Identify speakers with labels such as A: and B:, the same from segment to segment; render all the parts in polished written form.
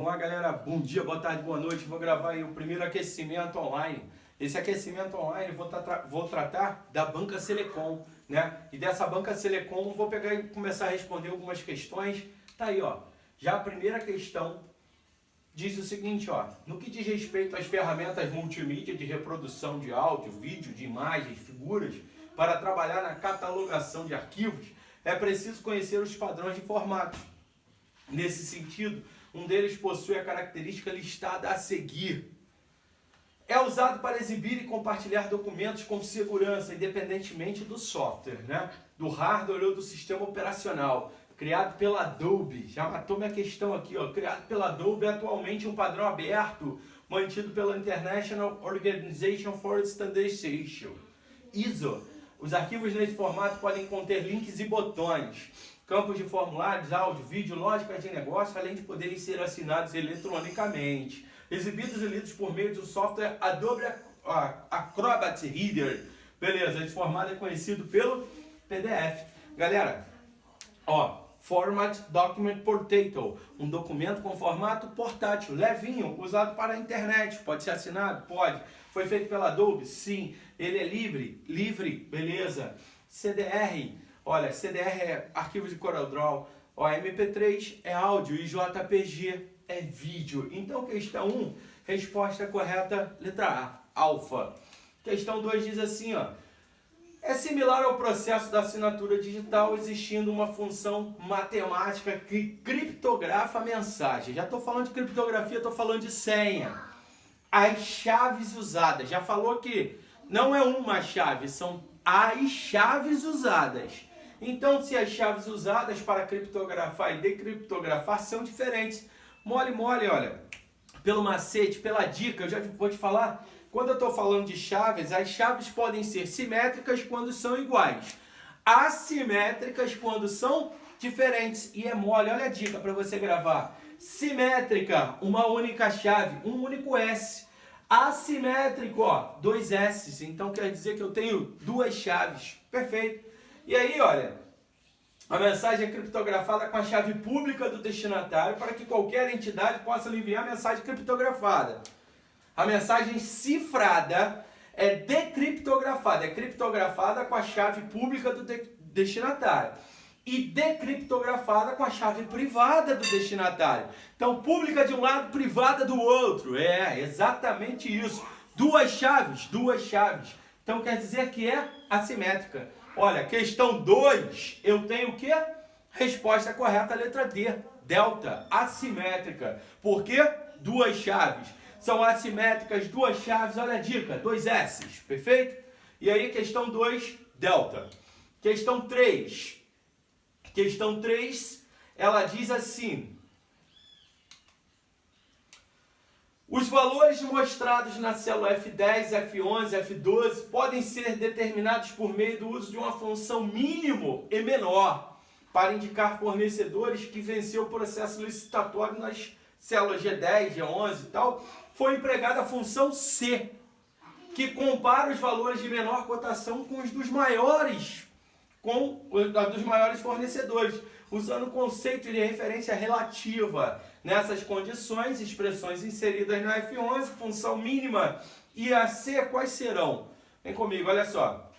A: Olá galera, bom dia, boa tarde, boa noite. Vou gravar aí o primeiro aquecimento online. Esse aquecimento online vou tratar da Banca Selecom, né? E dessa Banca Selecom vou pegar e começar a responder algumas questões. Tá aí, ó. Já a primeira questão diz o seguinte, ó. No que diz respeito às ferramentas multimídia de reprodução de áudio, vídeo, de imagens, figuras, para trabalhar na catalogação de arquivos, é preciso conhecer os padrões de formatos. Nesse sentido, um deles possui a característica listada a seguir. É usado para exibir e compartilhar documentos com segurança, independentemente do software, né? Do hardware ou do sistema operacional. Criado pela Adobe. Já matou minha questão aqui, ó. Criado pela Adobe, é atualmente um padrão aberto, mantido pela International Organization for Standardization, ISO. Os arquivos nesse formato podem conter links e botões, campos de formulários, áudio, vídeo, lógicas de negócio, além de poderem ser assinados eletronicamente, exibidos e lidos por meio do software Adobe Acrobat Reader. Beleza, esse formato é conhecido pelo PDF. Galera, ó, Format Document Portable, um documento com formato portátil, levinho, usado para a internet. Pode ser assinado? Pode. Foi feito pela Adobe? Sim. Ele é livre, beleza. CDR, olha, CDR é arquivo de CorelDRAW, ó, MP3 é áudio e JPG é vídeo. Então, questão 1, resposta correta, letra A, alfa. Questão 2 diz assim, ó. É similar ao processo da assinatura digital, existindo uma função matemática que criptografa a mensagem. Já estou falando de criptografia, estou falando de senha. As chaves usadas. Já falou que não é uma chave, são as chaves usadas. Então, se as chaves usadas para criptografar e decriptografar são diferentes, mole, olha, pelo macete, pela dica, eu já vou te falar. Quando eu estou falando de chaves, as chaves podem ser simétricas quando são iguais, assimétricas quando são diferentes. E é mole, olha a dica para você gravar. Simétrica, uma única chave, um único S. Assimétrico, ó, 2 S's. Então quer dizer que eu tenho duas chaves. Perfeito. E aí, olha, a mensagem é criptografada com a chave pública do destinatário para que qualquer entidade possa lhe enviar a mensagem criptografada. A mensagem cifrada é decriptografada, é criptografada com a chave pública do destinatário e decriptografada com a chave privada do destinatário. Então, pública de um lado, privada do outro. É exatamente isso. Duas chaves. Então, quer dizer que é assimétrica. Olha, questão 2, eu tenho o quê? Resposta correta, letra D, delta, assimétrica. Por quê? Duas chaves. São assimétricas, duas chaves, olha a dica, 2 S's, perfeito? E aí, questão 2, delta. Questão 3, ela diz assim: os valores mostrados na célula F10, F11, F12 podem ser determinados por meio do uso de uma função mínimo e menor para indicar fornecedores que venceu o processo licitatório nas células G10, G11 e tal. Foi empregada a função C, que compara os valores de menor cotação com os dos maiores, dos maiores fornecedores, usando o conceito de referência relativa. Nessas condições, expressões inseridas na F11, função mínima e a C, quais serão? Vem comigo, olha só.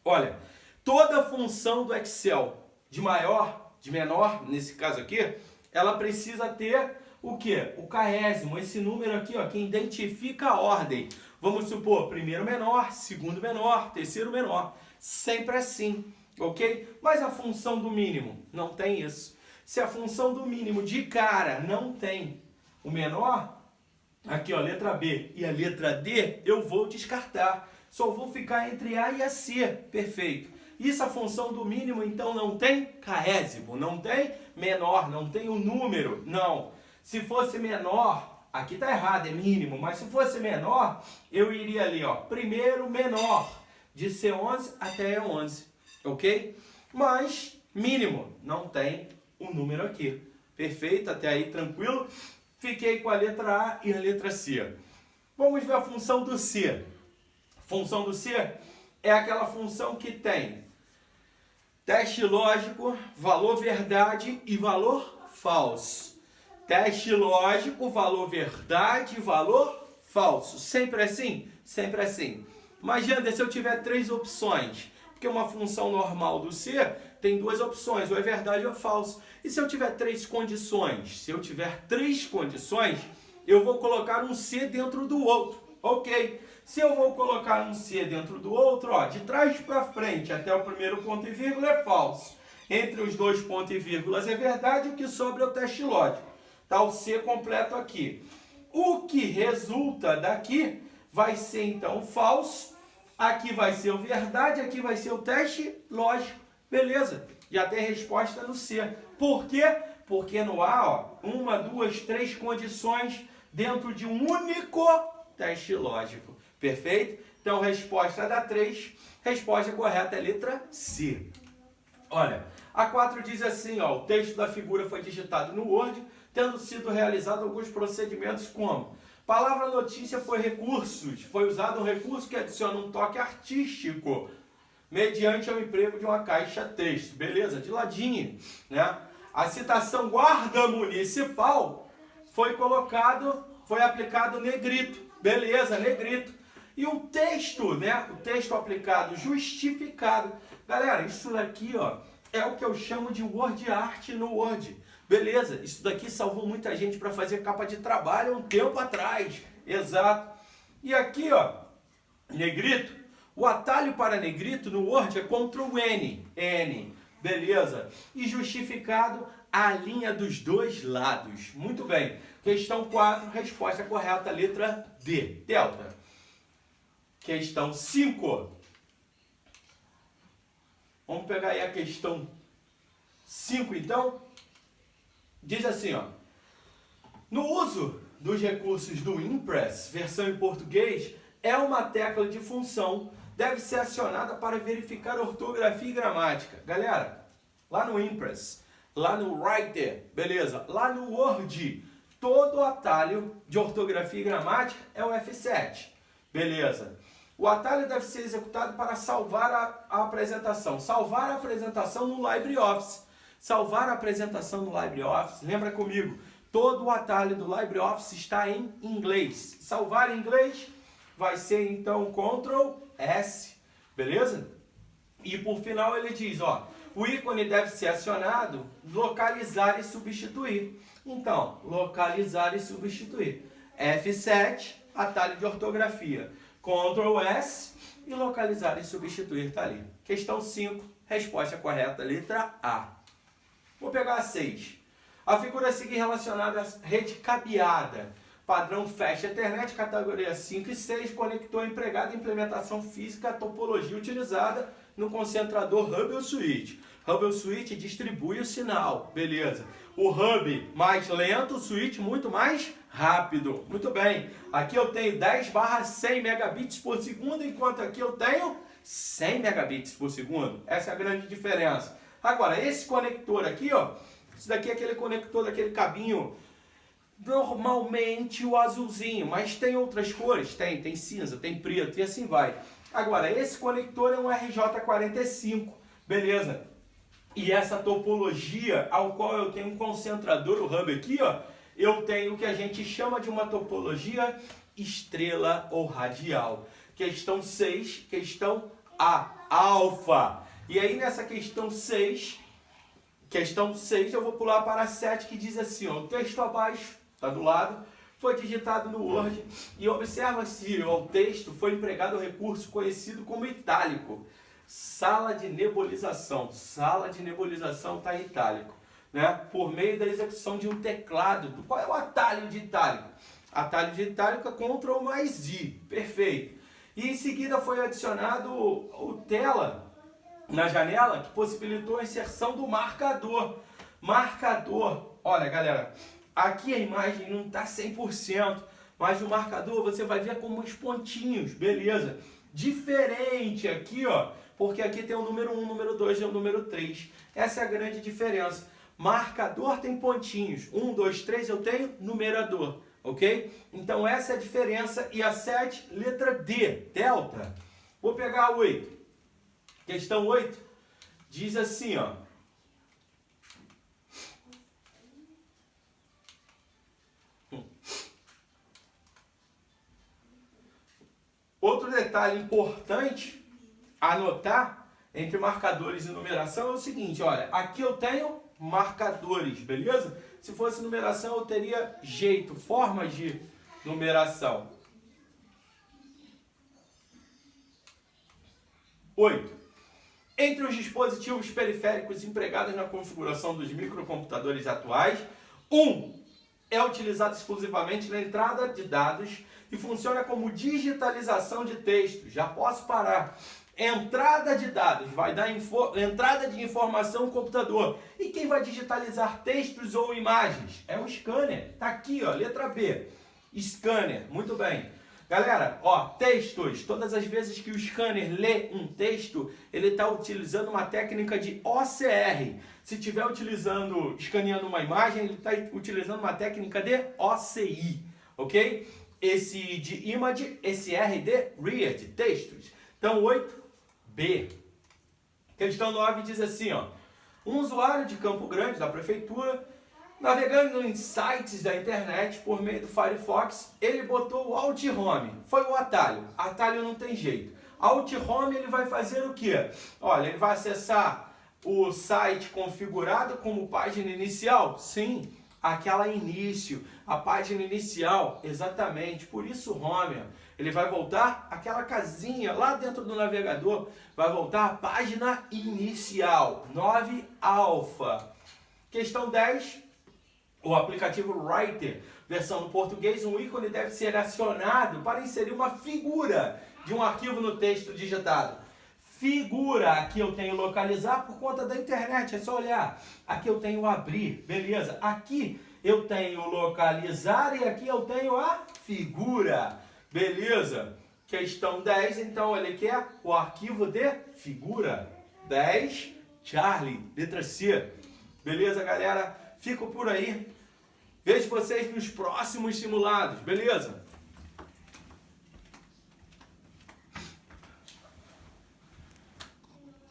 A: Olha, toda função do Excel de maior, de menor, nesse caso aqui, ela precisa ter o que? O carésimo, esse número aqui, ó, que identifica a ordem. Vamos supor, primeiro menor, segundo menor, terceiro menor. Sempre assim, ok? Mas a função do mínimo não tem isso. Se a função do mínimo de cara não tem o menor, aqui ó, letra B e a letra D, eu vou descartar. Só vou ficar entre A e a C. Perfeito. Isso a função do mínimo, então não tem carésimo, não tem menor, não tem o número, não. Se fosse menor, aqui está errado, é mínimo, mas se fosse menor, eu iria ali, ó, primeiro menor, de C11 até E11, ok? Mas mínimo, não tem o número aqui. Perfeito, até aí tranquilo? Fiquei com a letra A e a letra C. Vamos ver a função do C. Função do C é aquela função que tem teste lógico, valor verdade e valor falso. Teste lógico, valor verdade, valor falso. Sempre assim? Sempre assim. Imagina se eu tiver 3 opções, porque uma função normal do C tem 2 opções, ou é verdade ou é falso. E se eu tiver 3 condições? Se eu tiver 3 condições, eu vou colocar um C dentro do outro. Ok. Se eu vou colocar um C dentro do outro, ó, de trás para frente até o primeiro ponto e vírgula é falso. Entre os 2 pontos e vírgulas é verdade, o que sobra é o teste lógico. Tá o C completo aqui. O que resulta daqui vai ser então falso, aqui vai ser o verdade, aqui vai ser o teste lógico. Beleza, já tem resposta no C. Por quê? Porque no A, ó, 1, 2, 3 condições dentro de um único teste lógico. Perfeito? Então, resposta da 3, resposta correta é a letra C. Olha, a 4 diz assim, ó, o texto da figura foi digitado no Word, tendo sido realizado alguns procedimentos como: palavra notícia foi usado um recurso que adiciona um toque artístico mediante o emprego de uma caixa texto. Beleza? De ladinho, né? A citação guarda municipal foi aplicado negrito. Beleza, negrito. E o texto, né? O texto aplicado justificado. Galera, isso daqui, ó, é o que eu chamo de word art no Word. Beleza? Isso daqui salvou muita gente para fazer capa de trabalho há um tempo atrás. Exato. E aqui, ó, negrito. O atalho para negrito no Word é Ctrl N. N. Beleza? E justificado a linha dos dois lados. Muito bem. Questão 4, resposta correta, letra D. Delta. Questão 5. Vamos pegar aí a questão 5, então. Diz assim, ó. No uso dos recursos do Impress, versão em português, é uma tecla de função, deve ser acionada para verificar ortografia e gramática. Galera, lá no Impress, lá no Writer, beleza? Lá no Word, todo o atalho de ortografia e gramática é o F7, beleza? O atalho deve ser executado para salvar a apresentação. Salvar a apresentação no LibreOffice. Salvar a apresentação no LibreOffice, lembra comigo, todo o atalho do LibreOffice está em inglês. Salvar em inglês vai ser então Ctrl S, beleza? E por final ele diz, ó, o ícone deve ser acionado, localizar e substituir. Então, localizar e substituir. F7, atalho de ortografia. Ctrl S e localizar e substituir está ali. Questão 5, resposta correta, letra A. Vou pegar a 6. A figura a seguir relacionada à rede cabeada. Padrão Fast Ethernet, categoria 5 e 6, conector empregado em implementação física, a topologia utilizada no concentrador Hubble Switch. Hubble Switch distribui o sinal, beleza. O Hub mais lento, o Switch muito mais rápido. Muito bem. Aqui eu tenho 10/100 megabits por segundo, enquanto aqui eu tenho 100 megabits por segundo. Essa é a grande diferença. Agora, esse conector aqui, ó, isso daqui é aquele conector daquele cabinho, normalmente o azulzinho, mas tem outras cores, tem cinza, tem preto e assim vai. Agora, esse conector é um RJ45, beleza? E essa topologia ao qual eu tenho um concentrador, o hub aqui, ó, eu tenho o que a gente chama de uma topologia estrela ou radial. Questão 6, questão A, alfa. E aí nessa questão 6 eu vou pular para a 7, que diz assim, ó, o texto abaixo, está do lado, foi digitado no Word e observa-se o texto foi empregado o recurso conhecido como itálico. Sala de nebulização está em itálico, né? Por meio da execução de um teclado. Qual é o atalho de itálico? Atalho de itálico é Ctrl mais I, perfeito. E em seguida foi adicionado o tela na janela, que possibilitou a inserção do marcador. Marcador, olha galera, aqui a imagem não está 100%, mas o marcador você vai ver como uns pontinhos, beleza? Diferente aqui, ó, porque aqui tem o número 1, o número 2 e o número 3. Essa é a grande diferença. Marcador tem pontinhos, 1, 2, 3 eu tenho numerador, ok? Então essa é a diferença. E a 7, letra D, delta. Vou pegar a 8. Questão 8 diz assim, ó. Outro detalhe importante anotar entre marcadores e numeração é o seguinte, olha, aqui eu tenho marcadores, beleza? Se fosse numeração eu teria jeito, formas de numeração. 8. Entre os dispositivos periféricos empregados na configuração dos microcomputadores atuais, é utilizado exclusivamente na entrada de dados e funciona como digitalização de texto. Já posso parar. Entrada de dados, vai dar entrada de informação no computador. E quem vai digitalizar textos ou imagens? É o scanner. Tá aqui, ó, letra B. Scanner, muito bem. Galera, ó, textos. Todas as vezes que o scanner lê um texto, ele está utilizando uma técnica de OCR. Se estiver escaneando uma imagem, ele está utilizando uma técnica de OCI, ok? Esse de image, esse R de read, textos. Então, 8B. Questão 9 diz assim, ó. Um usuário de Campo Grande, da prefeitura, navegando em sites da internet por meio do Firefox, ele botou o Alt Home. Foi o atalho. Atalho não tem jeito. Alt Home ele vai fazer o quê? Olha, ele vai acessar o site configurado como página inicial? Sim, aquela início, a página inicial, exatamente. Por isso Home. Ele vai voltar aquela casinha lá dentro do navegador, vai voltar a página inicial. 9 alfa. Questão 10. O aplicativo Writer, versão no português, um ícone deve ser acionado para inserir uma figura de um arquivo no texto digitado. Figura, aqui eu tenho localizar por conta da internet, é só olhar. Aqui eu tenho abrir, beleza. Aqui eu tenho localizar e aqui eu tenho a figura, beleza. Questão 10, então ele quer o arquivo de figura. 10, Charlie, letra C. Beleza, galera? Fico por aí. Vejo vocês nos próximos simulados, beleza?